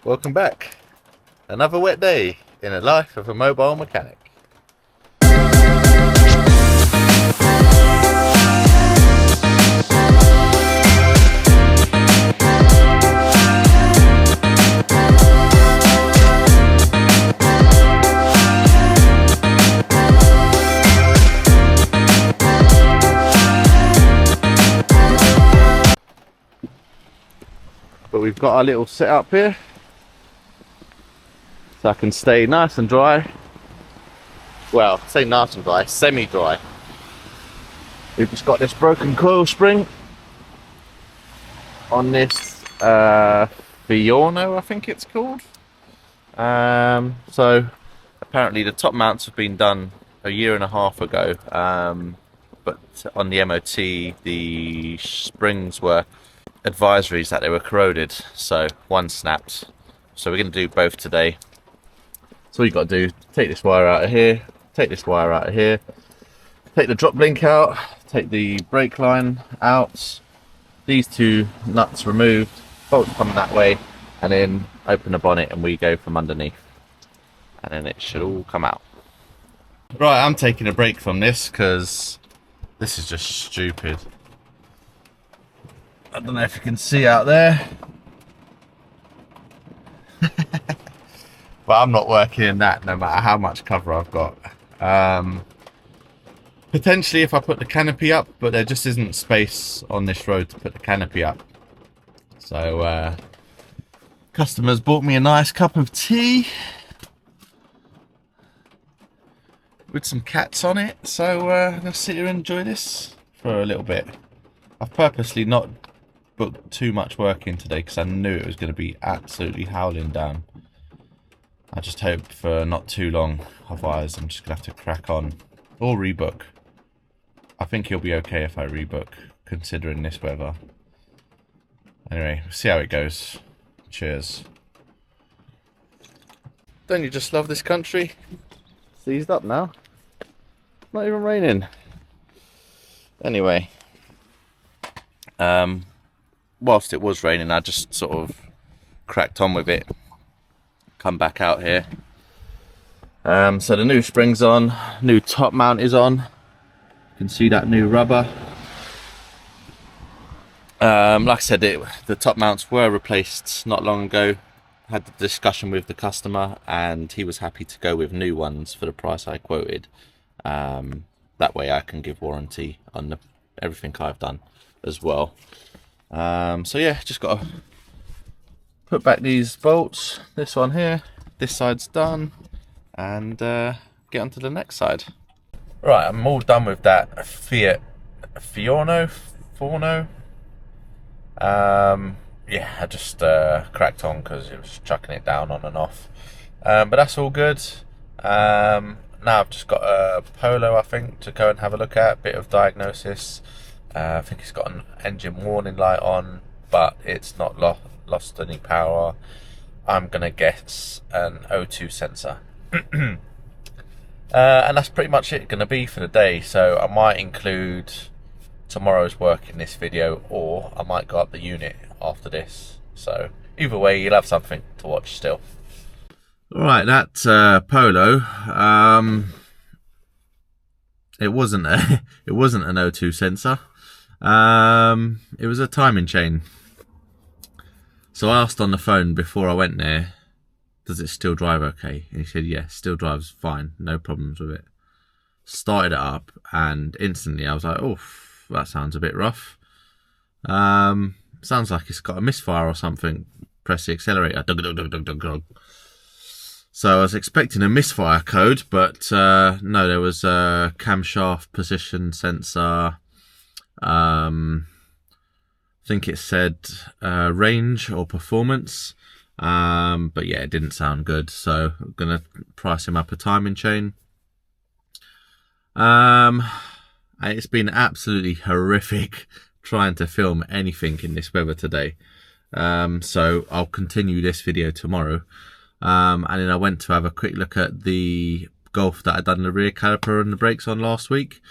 Welcome back. Another wet day in the life of a mobile mechanic. But we've got our little setup here, so I can stay nice and dry. Well, say nice and dry, semi-dry. We've just got this broken coil spring on this Fiorno, I think it's called. So apparently the top mounts have been done a year and a half ago, but on the MOT the springs were advisories that they were corroded, so one snapped. So we're going to do both today. So all you got to do, take this wire out of here, take this wire out of here, take the drop link out, take the brake line out, these two nuts removed, bolts come that way, and then open the bonnet and we go from underneath, and then it should all come out. Right, I'm taking a break from this because this is just stupid. I don't know if you can see out there. But I'm not working in that no matter how much cover I've got. Potentially if I put the canopy up, but there just isn't space on this road to put the canopy up. So customers bought me a nice cup of tea with some cats on it. So I'm going to sit here and enjoy this for a little bit. I've purposely not booked too much work in today because I knew it was going to be absolutely howling down. I just hope for not too long, otherwise I'm just going to have to crack on or rebook. I think he'll be okay if I rebook, considering this weather. Anyway, we'll see how it goes. Cheers. Don't you just love this country? It's eased up now. Not even raining. Anyway, whilst it was raining, I just sort of cracked on with it. Come back out here. So the new spring's on, new top mount is on. You can see that new rubber. Like I said, the top mounts were replaced not long ago. Had the discussion with the customer and he was happy to go with new ones for the price I quoted. That way I can give warranty on everything I've done as well. So yeah, just got to put back these bolts, this one here, this side's done, and get on to the next side. Right, I'm all done with that Fiorno. Yeah, I just cracked on because it was chucking it down on and off. But that's all good. Now I've just got a Polo, I think, to go and have a look at, bit of diagnosis. I think it's got an engine warning light on, but it's not lost any power. I'm gonna guess an O2 sensor. And that's pretty much it gonna be for the day. So I might include tomorrow's work in this video, or I might go up the unit after this. So either way, you'll have something to watch still. Alright, that Polo, it wasn't an O2 sensor. It was a timing chain. So I asked on the phone before I went there, does it still drive okay? And he said, yeah, still drives fine, no problems with it. Started it up and instantly I was like, oh, that sounds a bit rough. Sounds like it's got a misfire or something. Press the accelerator. So I was expecting a misfire code, but no, there was a camshaft position sensor. I think it said range or performance, but yeah, it didn't sound good, so I'm gonna price him up a timing chain. It's been absolutely horrific trying to film anything in this weather today, so I'll continue this video tomorrow. And then I went to have a quick look at the Golf that I'd done the rear caliper and the brakes on last week.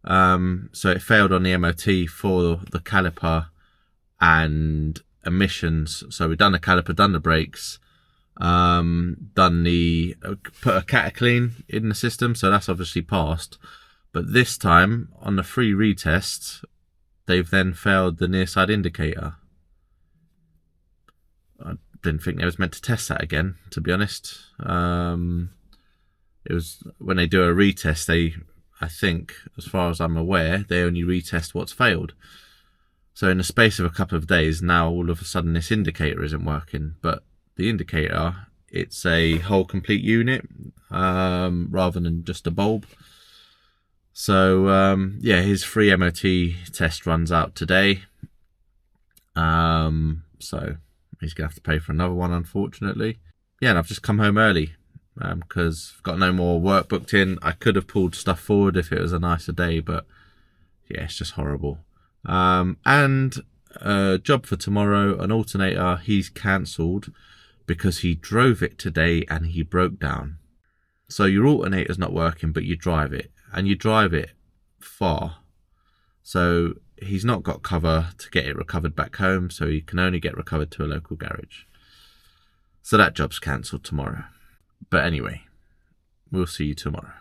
So it failed on the MOT for the caliper and emissions. So we've done the caliper, done the brakes, done the put a clean in the system, so that's obviously passed. But this time on the free retest, they've then failed the near side indicator. I didn't think they was meant to test that again, to be honest. It was when they do a retest, I think, as far as I'm aware, they only retest what's failed. So in the space of a couple of days, now all of a sudden this indicator isn't working. But the indicator, it's a whole complete unit rather than just a bulb. So yeah, his free MOT test runs out today. So he's gonna have to pay for another one, unfortunately. Yeah, and I've just come home early because I've got no more work booked in. I could have pulled stuff forward if it was a nicer day, but yeah, it's just horrible. And job for tomorrow, an alternator, he's cancelled because he drove it today and he broke down. So your alternator's not working, but you drive it, and you drive it far. So he's not got cover to get it recovered back home, so he can only get recovered to a local garage. So that job's cancelled tomorrow. But anyway, we'll see you tomorrow.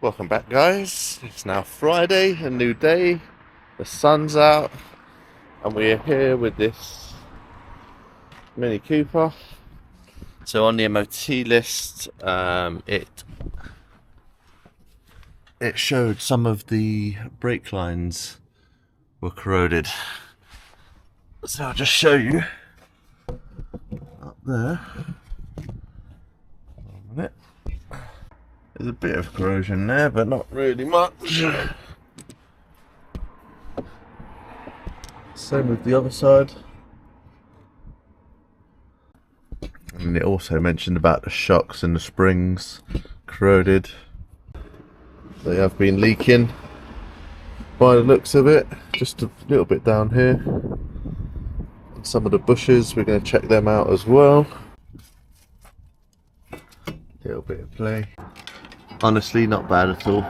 Welcome back, guys. It's now Friday, a new day. The sun's out, and we're here with this Mini Cooper. So on the MOT list, it showed some of the brake lines were corroded. So I'll just show you up there. One minute. There's a bit of corrosion there, but not really much. Same with the other side. And it also mentioned about the shocks and the springs corroded. They have been leaking by the looks of it. Just a little bit down here. And some of the bushes, we're going to check them out as well. Little bit of play. Honestly, not bad at all.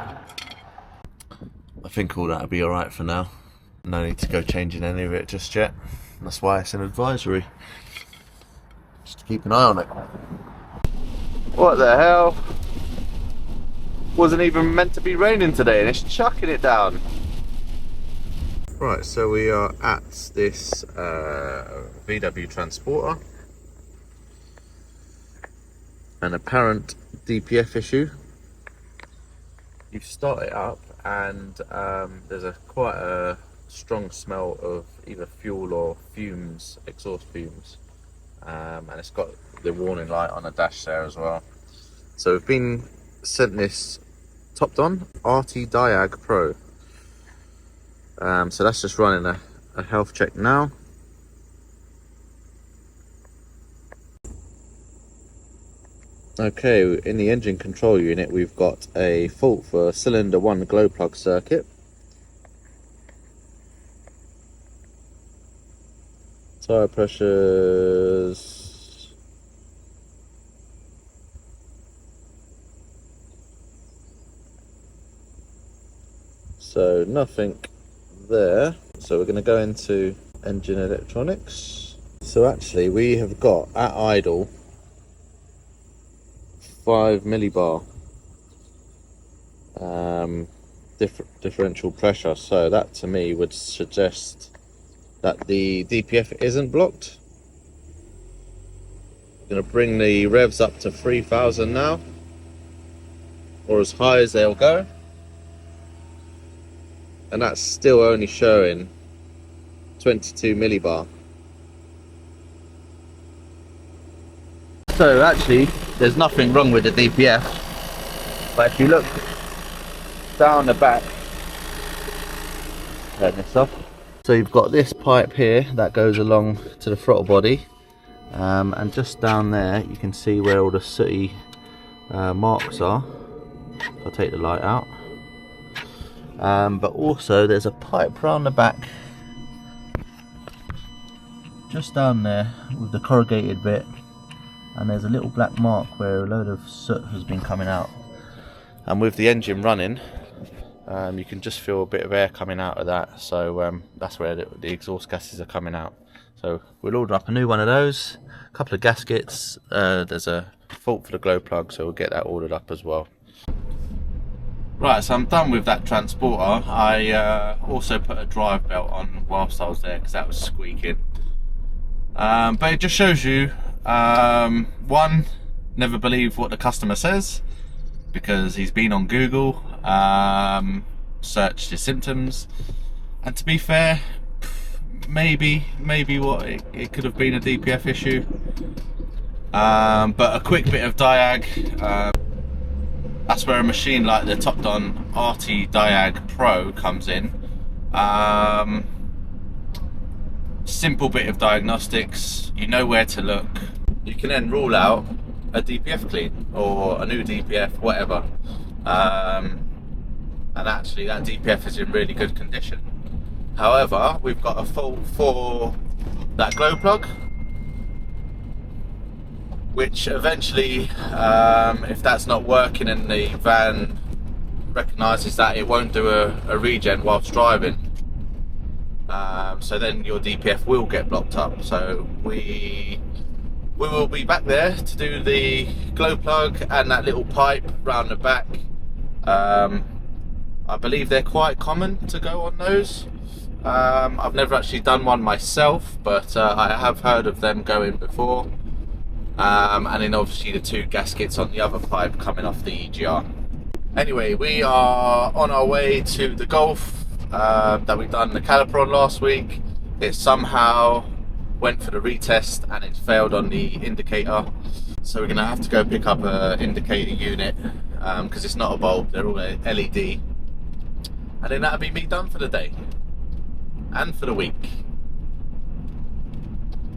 I think all that'll be alright for now. No need to go changing any of it just yet. That's why it's an advisory. Just to keep an eye on it. What the hell? Wasn't even meant to be raining today and it's chucking it down. Right, so we are at this VW transporter. An apparent DPF issue. You start it up and there's quite a strong smell of either fuel or fumes, exhaust fumes, and it's got the warning light on the dash there as well. So we've been sent this topped on RT Diag Pro. So that's just running a health check now. Okay, in the engine control unit we've got a fault for cylinder 1 glow plug circuit. Tyre pressures. So nothing there. So we're going to go into engine electronics. So actually we have got at idle 5 millibar differential pressure, so that to me would suggest that the DPF isn't blocked. I'm going to bring the revs up to 3,000 now, or as high as they'll go, and that's still only showing 22 millibar. So actually there's nothing wrong with the DPF, but if you look down the back, turn this off. So you've got this pipe here that goes along to the throttle body, and just down there you can see where all the sooty marks are. If I take the light out, but also there's a pipe round the back just down there with the corrugated bit, and there's a little black mark where a load of soot has been coming out. And with the engine running, you can just feel a bit of air coming out of that, so that's where the exhaust gases are coming out. So we'll order up a new one of those, couple of gaskets. There's a fault for the glow plug, so we'll get that ordered up as well. Right, so I'm done with that transporter. I also put a drive belt on whilst I was there because that was squeaking. But it just shows you, one, never believe what the customer says, because he's been on Google, searched his symptoms, and to be fair, maybe what it could have been a DPF issue. But a quick bit of Diag. That's where a machine like the Top Don RT Diag Pro comes in. Simple bit of diagnostics, you know where to look. You can then rule out a DPF clean or a new DPF, whatever. And actually that DPF is in really good condition. However, we've got a fault for that glow plug, which eventually, if that's not working and the van recognises that, it won't do a regen whilst driving. So then your DPF will get blocked up. So we will be back there to do the glow plug and that little pipe round the back. I believe they're quite common to go on those. I've never actually done one myself, but I have heard of them going before. And then obviously the two gaskets on the other pipe coming off the EGR. Anyway, we are on our way to the Golf that we've done the caliper on last week. It somehow went for the retest and it failed on the indicator. So we're going to have to go pick up an indicator unit because it's not a bulb, they're all LED. And then that'll be me done for the day and for the week.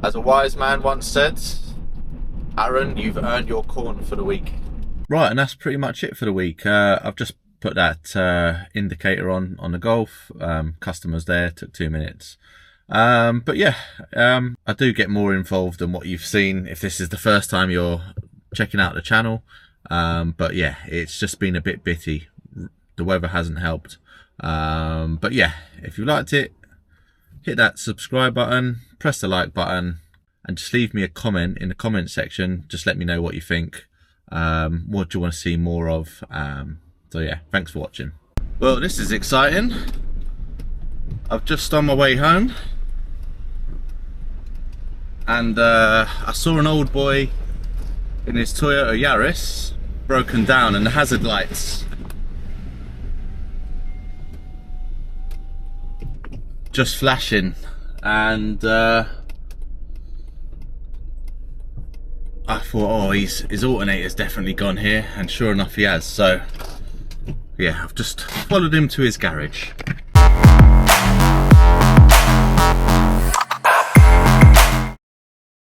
As a wise man once said, Aaron, you've earned your corn for the week. Right, and that's pretty much it for the week. I've just put that indicator on the Golf. Customers there, took 2 minutes. But yeah, I do get more involved than what you've seen if this is the first time you're checking out the channel. But yeah, it's just been a bit bitty. The weather hasn't helped. But yeah, if you liked it, hit that subscribe button, press the like button, and just leave me a comment in the comment section. Just let me know what you think. What do you want to see more of? So yeah, thanks for watching. Well, this is exciting. I've just on my way home, and I saw an old boy in his Toyota Yaris broken down, and the hazard lights just flashing, and I thought, oh, his alternator's definitely gone here, and sure enough he has. So yeah, I've just followed him to his garage.